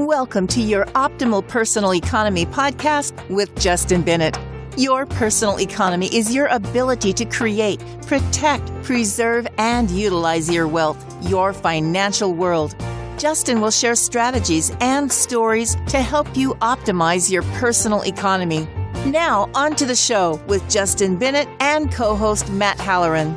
Welcome to your Optimal Personal Economy podcast with Justin Bennett. Your personal economy is your ability to create, protect, preserve, and utilize your wealth, your financial world. Justin will share strategies and stories to help you optimize your personal economy. Now, on to the show with Justin Bennett and co-host Matt Halloran.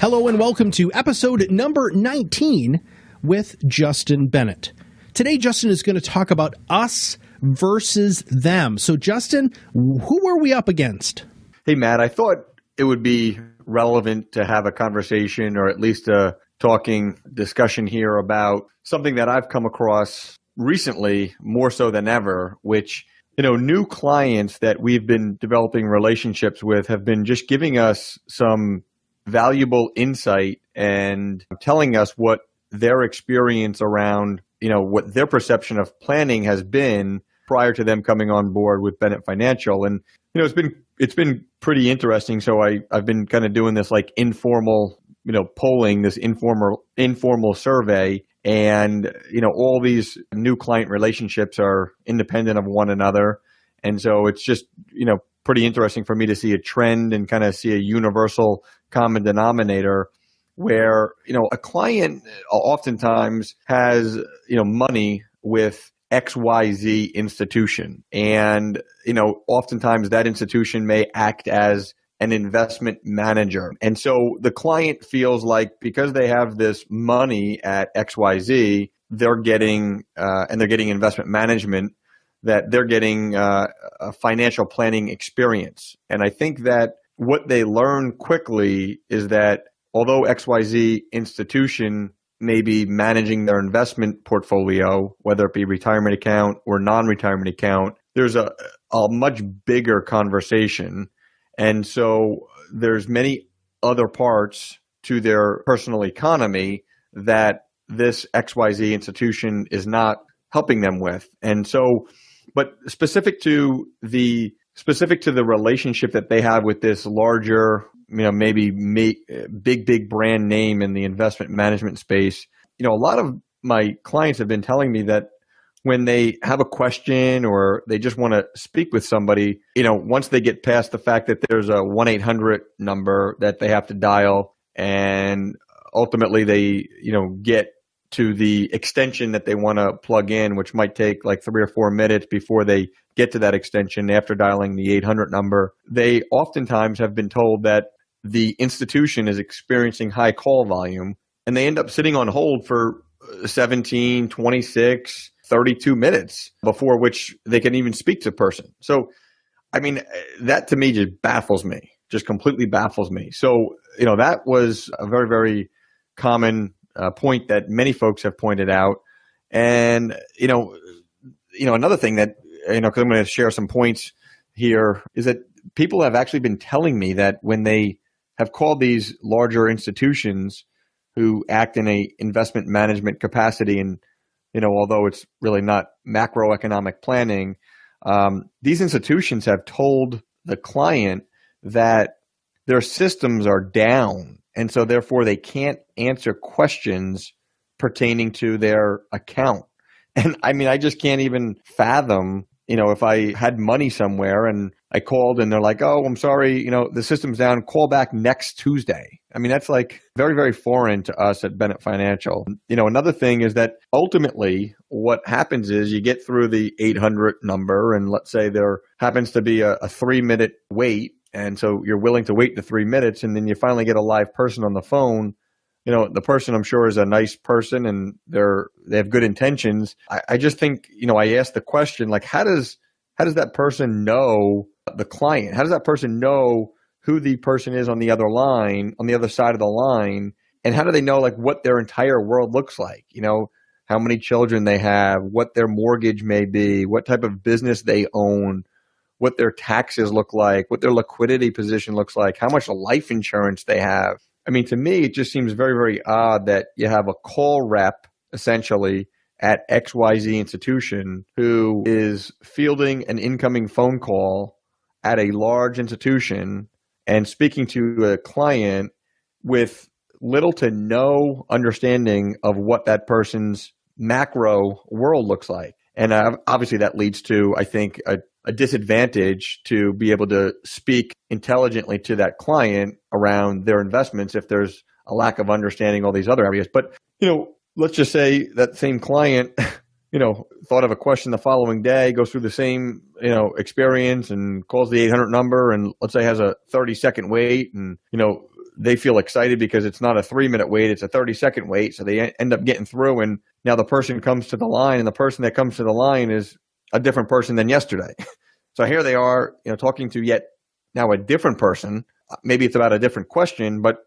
Hello and welcome to episode number 19 with Justin Bennett. Today, Justin is going to talk about us versus them. So, Justin, who are we up against? Hey, Matt, I thought it would be relevant to have a conversation or at least a talking discussion here about something that I've come across recently more so than ever, which, new clients that we've been developing relationships with have been just giving us some valuable insight and telling us what their experience around what their perception of planning has been prior to them coming on board with Bennett Financial. And, it's been pretty interesting. So I've been kind of doing this like informal, polling, this informal survey. And, all these new client relationships are independent of one another. And so it's just, pretty interesting for me to see a trend and kind of see a universal common denominator where, a client oftentimes has, money with XYZ institution. And, oftentimes that institution may act as an investment manager. And so the client feels like because they have this money at XYZ, they're getting, and they're getting investment management, that they're getting a financial planning experience. And I think that what they learn quickly is that although XYZ institution may be managing their investment portfolio, whether it be retirement account or non-retirement account, there's a much bigger conversation. And so there's many other parts to their personal economy that this XYZ institution is not helping them with. And so, but specific to the relationship that they have with this larger, maybe big brand name in the investment management space, a lot of my clients have been telling me that when they have a question or they just want to speak with somebody, once they get past the fact that there's a 1-800 number that they have to dial and ultimately they, get to the extension that they want to plug in, which might take like 3 or 4 minutes before they get to that extension after dialing the 800 number, they oftentimes have been told that the institution is experiencing high call volume and they end up sitting on hold for 17, 26, 32 minutes before which they can even speak to a person. So, that to me just baffles me, just completely baffles me. So, that was a very, very common point that many folks have pointed out. And, another thing that, because I'm going to share some points here, is that people have actually been telling me that when they have called these larger institutions who act in a investment management capacity, and, although it's really not macroeconomic planning, these institutions have told the client that their systems are down. And so therefore they can't answer questions pertaining to their account. And I just can't even fathom, if I had money somewhere and I called and they're like, oh, I'm sorry, the system's down, call back next Tuesday. That's like very, very foreign to us at Bennett Financial. Another thing is that ultimately what happens is you get through the 800 number and let's say there happens to be a 3-minute wait. And so you're willing to wait the 3 minutes and then you finally get a live person on the phone. The person I'm sure is a nice person and they have good intentions. I just think, I asked the question, like, how does that person know the client? How does that person know who the person is on the other line, on the other side of the line? And how do they know like what their entire world looks like? How many children they have, what their mortgage may be, what type of business they own, what their taxes look like, what their liquidity position looks like, how much life insurance they have. To me, it just seems very, very odd that you have a call rep essentially at XYZ institution who is fielding an incoming phone call at a large institution and speaking to a client with little to no understanding of what that person's macro world looks like. And obviously that leads to, I think, a disadvantage to be able to speak intelligently to that client around their investments if there's a lack of understanding all these other areas. But, let's just say that same client, thought of a question the following day, goes through the same, experience and calls the 800 number and let's say has a 30-second wait and, they feel excited because it's not a 3-minute wait, it's a 30-second wait. So they end up getting through and now the person comes to the line and the person that comes to the line is a different person than yesterday. So here they are, talking to yet now a different person. Maybe it's about a different question, but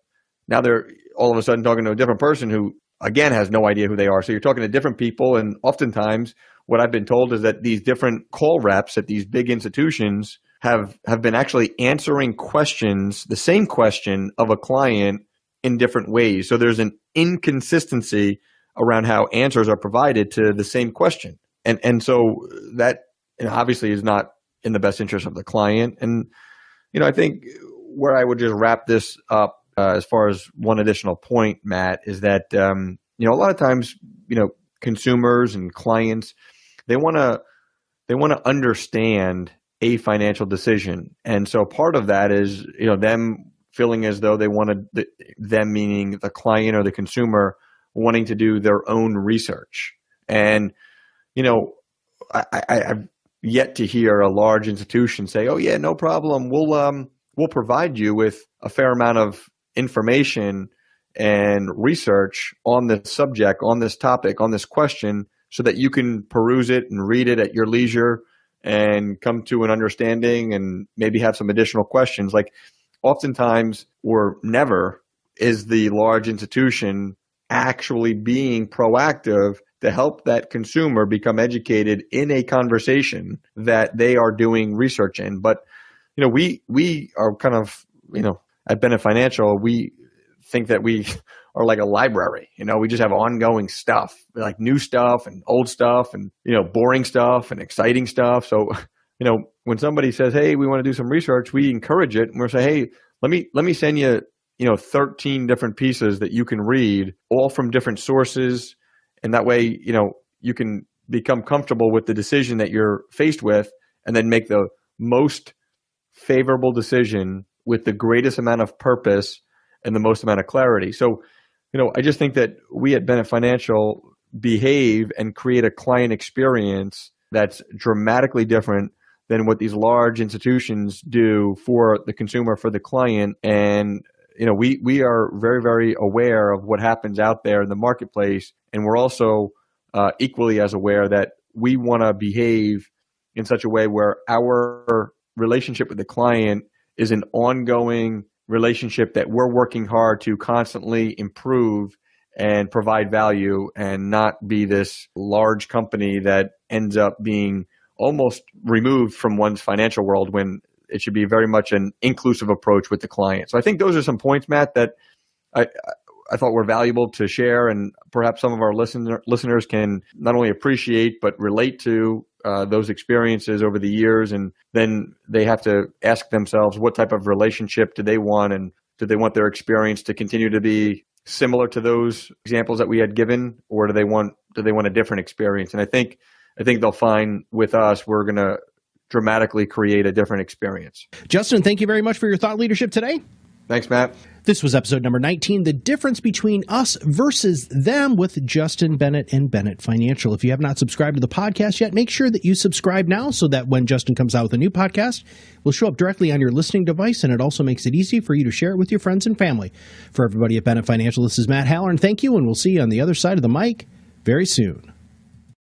now they're all of a sudden talking to a different person who, again, has no idea who they are. So you're talking to different people. And oftentimes what I've been told is that these different call reps at these big institutions have been actually answering questions, the same question of a client in different ways. So there's an inconsistency around how answers are provided to the same question. And so that obviously is not in the best interest of the client. And, I think where I would just wrap this up as far as one additional point, Matt, is that, a lot of times, consumers and clients, they want to understand a financial decision. And so part of that is, them feeling as though they wanted them, meaning the client or the consumer, wanting to do their own research. And, I've yet to hear a large institution say, "Oh yeah, no problem. We'll provide you with a fair amount of information and research on this subject, on this topic, on this question, so that you can peruse it and read it at your leisure and come to an understanding and maybe have some additional questions." Like oftentimes or never is the large institution actually being proactive to help that consumer become educated in a conversation that they are doing research in. But, we are kind of, at Bennett Financial, we think that we are like a library. We just have ongoing stuff, like new stuff and old stuff and, boring stuff and exciting stuff. So, when somebody says, "Hey, we want to do some research," we encourage it. And we'll say, "Hey, let me send you, 13 different pieces that you can read, all from different sources." And that way, you can become comfortable with the decision that you're faced with and then make the most favorable decision with the greatest amount of purpose and the most amount of clarity. So, I just think that we at Bennett Financial behave and create a client experience that's dramatically different than what these large institutions do for the consumer, for the client. And we are very, very aware of what happens out there in the marketplace. And we're also equally as aware that we want to behave in such a way where our relationship with the client is an ongoing relationship that we're working hard to constantly improve and provide value, and not be this large company that ends up being almost removed from one's financial world, when it should be very much an inclusive approach with the client. So I think those are some points, Matt, that I thought were valuable to share, and perhaps some of our listeners can not only appreciate but relate to those experiences over the years. And then they have to ask themselves, what type of relationship do they want, and do they want their experience to continue to be similar to those examples that we had given, or do they want a different experience? And I think they'll find with us, we're going to dramatically create a different experience. Justin, thank you very much for your thought leadership today. Thanks, Matt. This was episode number 19, The Difference Between Us Versus Them, with Justin Bennett and Bennett Financial. If you have not subscribed to the podcast yet, make sure that you subscribe now, so that when Justin comes out with a new podcast, it will show up directly on your listening device, and it also makes it easy for you to share it with your friends and family. For everybody at Bennett Financial, this is Matt Halloran. Thank you, and we'll see you on the other side of the mic very soon.